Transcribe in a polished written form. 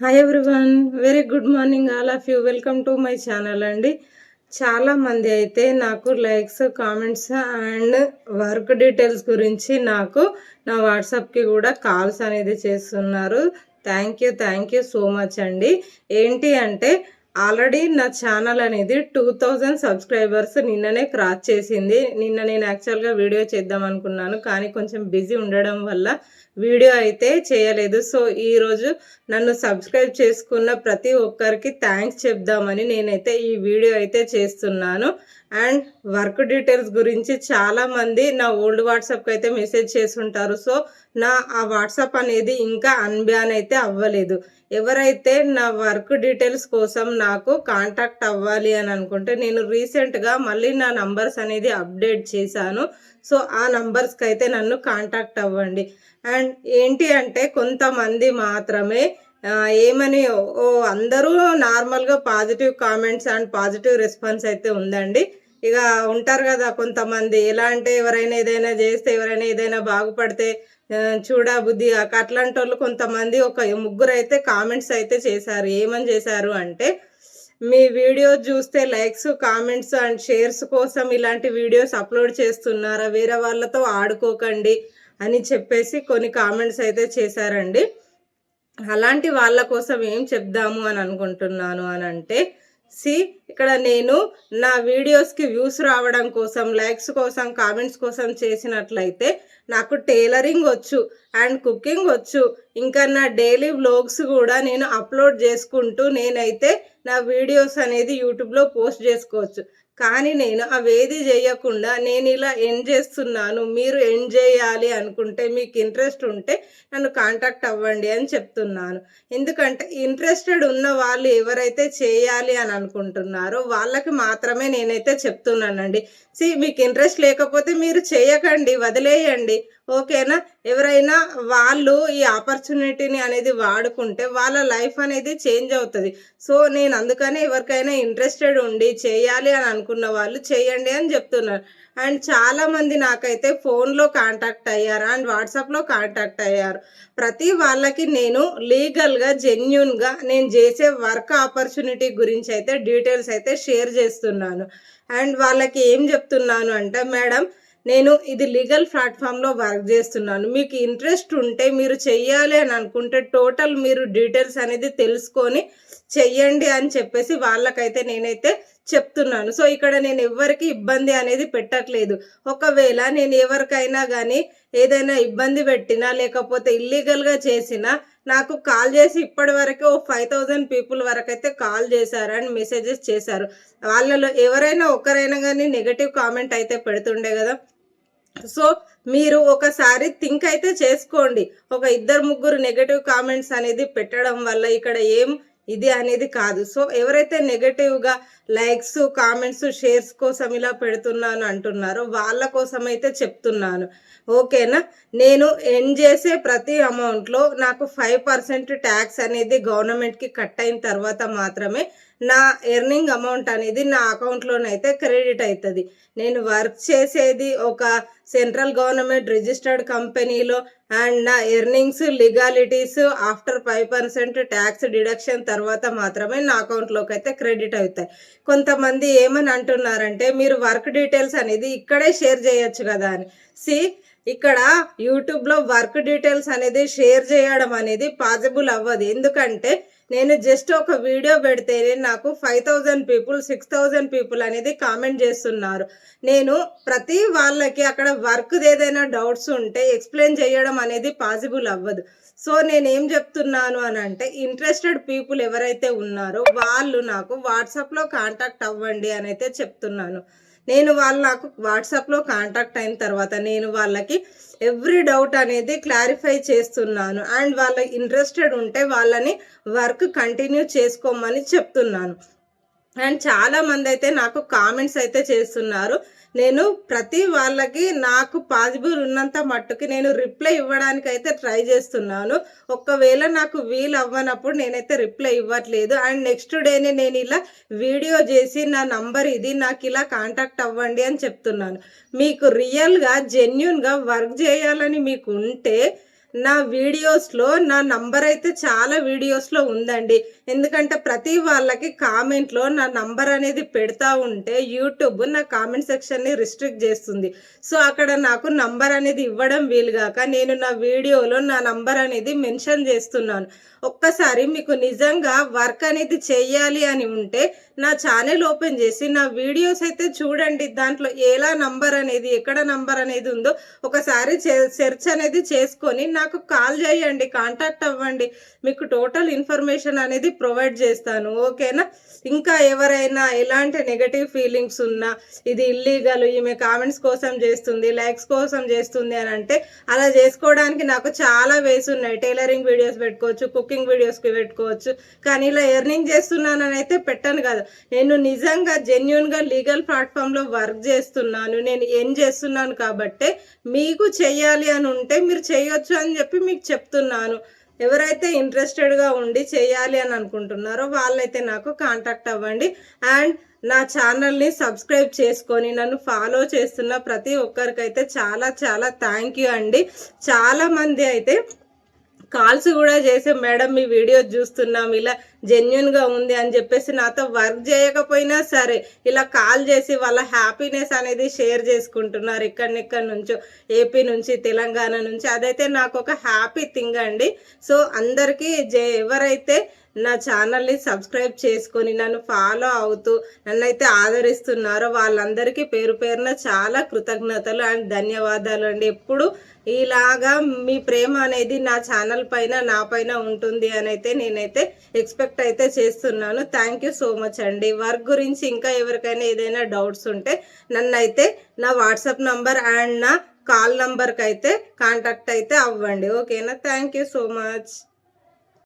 Hi everyone, very good morning all of you. Welcome to my channel అండి. చాలామంది అయితే నాకు likes, comments and work details గురించి నాకు నా వాట్సాప్కి కూడా కాల్స్ అనేది చేస్తున్నారు. థ్యాంక్ యూ సో మచ్ అండి. ఏంటి అంటే ఆల్రెడీ నా ఛానల్ అనేది 2000 సబ్స్క్రైబర్స్ నిన్ననే క్రాస్ చేసింది. నిన్న నేను యాక్చువల్గా వీడియో చేద్దాం అనుకున్నాను, కానీ కొంచెం బిజీ ఉండడం వల్ల వీడియో అయితే చేయలేదు. సో ఈరోజు నన్ను సబ్స్క్రైబ్ చేసుకున్న ప్రతి ఒక్కరికి థ్యాంక్స్ చెప్దామని నేనైతే ఈ వీడియో అయితే చేస్తున్నాను. అండ్ వర్క్ డీటెయిల్స్ గురించి చాలామంది నా ఓల్డ్ వాట్సాప్కి అయితే మెసేజ్ చేస్తుంటారు. సో నా ఆ వాట్సాప్ అనేది ఇంకా అన్బ్యాన్ అయితే అవ్వలేదు. ఎవరైతే నా వర్క్ డీటెయిల్స్ కోసం నాకు కాంటాక్ట్ అవ్వాలి అని అనుకుంటే నేను రీసెంట్గా మళ్ళీ నా నంబర్స్ అనేది అప్డేట్ చేశాను. సో ఆ నంబర్స్కి అయితే నన్ను కాంటాక్ట్ అవ్వండి. అండ్ ఏంటి అంటే కొంతమంది మాత్రమే ఏమని అందరూ నార్మల్గా positive comments and positive response అయితే ఉందండి. ఇక ఉంటారు కదా కొంతమంది, ఎలా అంటే ఎవరైనా ఏదైనా చేస్తే, ఎవరైనా ఏదైనా బాగుపడితే చూడా బుద్ధి అట్లాంటి వాళ్ళు కొంతమంది ఒక ముగ్గురు అయితే కామెంట్స్ అయితే చేశారు. ఏమని చేశారు అంటే, మీ వీడియో చూస్తే లైక్స్, కామెంట్స్ అండ్ షేర్స్ కోసం ఇలాంటి వీడియోస్ అప్లోడ్ చేస్తున్నారా, వేరే వాళ్ళతో ఆడుకోకండి అని చెప్పేసి కొన్ని కామెంట్స్ అయితే చేశారండి. అలాంటి వాళ్ళ కోసం ఏం చెప్దాము అని అనుకుంటున్నాను అని అంటే, ఇక్కడ నేను నా వీడియోస్కి వ్యూస్ రావడం కోసం, లైక్స్ కోసం, కామెంట్స్ కోసం చేసినట్లయితే నాకు టైలరింగ్ వచ్చు అండ్ కుకింగ్ వచ్చు. ఇంకా నా డైలీ వ్లాగ్స్ కూడా నేను అప్లోడ్ చేసుకుంటూ నేనైతే నా వీడియోస్ అనేది యూట్యూబ్లో పోస్ట్ చేసుకోవచ్చు. కానీ నేను అవేది చేయకుండా నేను ఇలా ఎండ్ చేస్తున్నాను. మీరు ఎండ్ చేయాలి అనుకుంటే, మీకు ఇంట్రెస్ట్ ఉంటే నన్ను కాంటాక్ట్ అవ్వండి అని చెప్తున్నాను. ఎందుకంటే ఇంట్రెస్టెడ్ ఉన్న వాళ్ళు ఎవరైతే చేయాలి అని అనుకుంటున్నారో వాళ్ళకి మాత్రమే నేనైతే చెప్తున్నానండి. మీకు ఇంట్రెస్ట్ లేకపోతే మీరు చేయకండి, వదిలేయండి, ఓకేనా. ఎవరైనా వాళ్ళు ఈ ఆపర్చునిటీని అనేది వాడుకుంటే వాళ్ళ లైఫ్ అనేది చేంజ్ అవుతుంది. సో నేను అందుకనే ఎవరికైనా ఇంట్రెస్టెడ్ ఉండి చేయాలి అని అనుకున్న వాళ్ళు చేయండి అని చెప్తున్నాను. అండ్ చాలామంది నాకైతే ఫోన్లో కాంటాక్ట్ అయ్యారు అండ్ వాట్సాప్లో కాంటాక్ట్ అయ్యారు. ప్రతి వాళ్ళకి నేను లీగల్గా, జెన్యున్గా నేను చేసే వర్క్ ఆపర్చునిటీ గురించి అయితే డీటెయిల్స్ అయితే షేర్ చేస్తున్నాను. అండ్ వాళ్ళకి ఏం చెప్తున్నాను అంటే, మేడం నేను ఇది లీగల్ ప్లాట్ఫామ్లో వర్క్ చేస్తున్నాను, మీకు ఇంట్రెస్ట్ ఉంటే మీరు చెయ్యాలి అని అనుకుంటే టోటల్ మీరు డీటెయిల్స్ అనేది తెలుసుకొని చెయ్యండి అని చెప్పేసి వాళ్ళకైతే నేనైతే చెప్తున్నాను. సో ఇక్కడ నేను ఎవరికి ఇబ్బంది అనేది పెట్టట్లేదు. ఒకవేళ నేను ఎవరికైనా కానీ ఏదైనా ఇబ్బంది పెట్టినా లేకపోతే ఇల్లీగల్గా చేసినా నాకు కాల్ చేసి ఇప్పటి వరకు 5000 పీపుల్ వరకు అయితే కాల్ చేశారు అండ్ మెసేజెస్ చేశారు. వాళ్ళలో ఎవరైనా ఒకరైనా కానీ నెగటివ్ కామెంట్ అయితే పెడుతుండే కదా. సో మీరు ఒకసారి థింక్ అయితే చేసుకోండి. ఒక ఇద్దరు ముగ్గురు నెగటివ్ కామెంట్స్ అనేది పెట్టడం వల్ల ఇక్కడ ఏం ఇది అనేది కాదు. సో ఎవరైతే నెగటివ్గా లైక్స్, కామెంట్స్, షేర్స్ కోసం ఇలా పెడుతున్నాను అంటున్నారో వాళ్ళ కోసం అయితే చెప్తున్నాను, ఓకేనా. నేను ఎర్న్ చేసే ప్రతి అమౌంట్లో నాకు 5% ట్యాక్స్ అనేది గవర్నమెంట్కి కట్ అయిన తర్వాత మాత్రమే నా ఎర్నింగ్ అమౌంట్ అనేది నా అకౌంట్లోనైతే క్రెడిట్ అవుతుంది. నేను వర్క్ చేసేది ఒక సెంట్రల్ గవర్నమెంట్ రిజిస్టర్డ్ కంపెనీలో అండ్ నా earnings, legalities after 5% tax deduction తర్వాత మాత్రమే నా అకౌంట్లోకి అయితే క్రెడిట్ అవుతాయి. కొంతమంది ఏమని అంటున్నారంటే, మీరు వర్క్ డీటెయిల్స్ అనేది ఇక్కడే షేర్ చేయొచ్చు కదా అని. ఇక్కడ యూట్యూబ్లో వర్క్ డీటెయిల్స్ అనేది షేర్ చేయడం అనేది పాసిబుల్ అవ్వదు. ఎందుకంటే నేను జస్ట్ ఒక వీడియో పెడితేనే నాకు 5000 పీపుల్, 6000 పీపుల్ అనేది కామెంట్ చేస్తున్నారు. నేను ప్రతి వాళ్ళకి అక్కడ వర్క్ ఏదైనా డౌట్స్ ఉంటే ఎక్స్ప్లెయిన్ చేయడం అనేది పాసిబుల్ అవ్వదు. సో నేనేం చెప్తున్నాను అని అంటే, ఇంట్రెస్టెడ్ పీపుల్ ఎవరైతే ఉన్నారో వాళ్ళు నాకు వాట్సాప్లో కాంటాక్ట్ అవ్వండి అని అయితే చెప్తున్నాను. నేను నాకు వాట్సాప్లో కాంటాక్ట్ అయిన తర్వాత నేను వాళ్ళకి ఎవ్రీ డౌట్ అనేది క్లారిఫై చేస్తున్నాను. అండ్ వాళ్ళ ఇంట్రెస్టెడ్ ఉంటే వాళ్ళని వర్క్ కంటిన్యూ చేసుకోమని చెప్తున్నాను. అండ్ చాలామంది అయితే నాకు కామెంట్స్ అయితే చేస్తున్నారు. నేను ప్రతి వాళ్ళకి నాకు పాసిబుల్ ఉన్నంత మట్టుకి నేను రిప్లై ఇవ్వడానికి అయితే ట్రై చేస్తున్నాను. ఒకవేళ నాకు వీలు అవ్వనప్పుడు నేనైతే రిప్లై ఇవ్వట్లేదు. అండ్ నెక్స్ట్ డేనే నేను ఇలా వీడియో చేసి నా నంబర్ ఇది, నాకు ఇలా కాంటాక్ట్ అవ్వండి అని చెప్తున్నాను. మీకు రియల్గా, జెన్యున్గా వర్క్ చేయాలని మీకు ఉంటే నా వీడియోస్లో నా నంబర్ అయితే చాలా వీడియోస్లో ఉందండి. ఎందుకంటే ప్రతి వాళ్ళకి కామెంట్లో నా నంబర్ అనేది పెడతా ఉంటే యూట్యూబ్ నా కామెంట్ సెక్షన్ని రిస్ట్రిక్ట్ చేస్తుంది. సో అక్కడ నాకు నంబర్ అనేది ఇవ్వడం వీలుగాక నేను నా వీడియోలో నా నంబర్ అనేది మెన్షన్ చేస్తున్నాను. ఒక్కసారి మీకు నిజంగా వర్క్ అనేది చెయ్యాలి అని ఉంటే నా ఛానల్ ఓపెన్ చేసి నా వీడియోస్ అయితే చూడండి. దాంట్లో ఎలా నంబర్ అనేది ఎక్కడ నంబర్ అనేది ఉందో ఒకసారి సెర్చ్ అనేది చేసుకొని నాకు కాల్ చేయండి, కాంటాక్ట్ అవ్వండి. మీకు టోటల్ ఇన్ఫర్మేషన్ అనేది ప్రొవైడ్ చేస్తాను. ఓకేనా? ఇంకా ఎవరైనా ఎలాంటి నెగటివ్ ఫీలింగ్స్ ఉన్నా ఇది ఇల్లీగల్, ఈమె కామెంట్స్ కోసం చేస్తుంది, లైక్స్ కోసం చేస్తుంది అని అంటే అలా చేసుకోవడానికి నాకు చాలా వేస్ ఉన్నాయి. టైలరింగ్ వీడియోస్ పెట్టుకోవచ్చు, కుకింగ్ వీడియోస్కి పెట్టుకోవచ్చు. కానీ ఇలా ఎర్నింగ్ చేస్తున్నానని అయితే పెట్టాను కదా. నేను నిజంగా జెన్యున్గా లీగల్ ప్లాట్ఫామ్లో వర్క్ చేస్తున్నాను, నేను ఏం చేస్తున్నాను కాబట్టే మీకు చెయ్యాలి అని ఉంటే మీరు చేయొచ్చు అని చెప్పి మీకు చెప్తున్నాను. ఎవరైతే ఇంట్రెస్టెడ్గా ఉండి చేయాలి అని అనుకుంటున్నారో వాళ్ళైతే నాకు కాంటాక్ట్ అవ్వండి. అండ్ నా ఛానల్ని సబ్స్క్రైబ్ చేసుకొని నన్ను ఫాలో చేస్తున్న ప్రతి ఒక్కరికైతే చాలా చాలా థ్యాంక్ యూ అండి. చాలామంది అయితే కాల్స్ కూడా చేసి మేడం మీ వీడియో చూస్తున్నాం, ఇలా జెన్యున్గా ఉంది అని చెప్పేసి నాతో వర్క్ చేయకపోయినా సరే ఇలా కాల్ చేసి వాళ్ళ హ్యాపీనెస్ అనేది షేర్ చేసుకుంటున్నారు. ఎక్కడెక్కడి నుంచో, ఏపీ నుంచి, తెలంగాణ నుంచి. అదైతే నాకు ఒక హ్యాపీ థింగ్ అండి. సో అందరికీ ఎవరైతే నా ఛానల్ని సబ్స్క్రైబ్ చేసుకొని నన్ను ఫాలో అవుతూ నన్నైతే ఆదరిస్తున్నారో వాళ్ళందరికీ పేరు పేరున చాలా కృతజ్ఞతలు అండ్ ధన్యవాదాలు అండి. ఎప్పుడు ఇలాగా మీ ప్రేమ అనేది నా ఛానల్ పైన నా పైన ఉంటుంది అని అయితే నేనైతే ఎక్స్పెక్ట్ అయితే చేస్తున్నాను. థ్యాంక్ యూ సో మచ్ అండి. వర్క్ గురించి ఇంకా ఎవరికైనా ఏదైనా డౌట్స్ ఉంటే నన్నైతే నా వాట్సాప్ నంబర్ అండ్ నా కాల్ నంబర్కి అయితే కాంటాక్ట్ అయితే అవ్వండి. ఓకేనా? Thank you so much.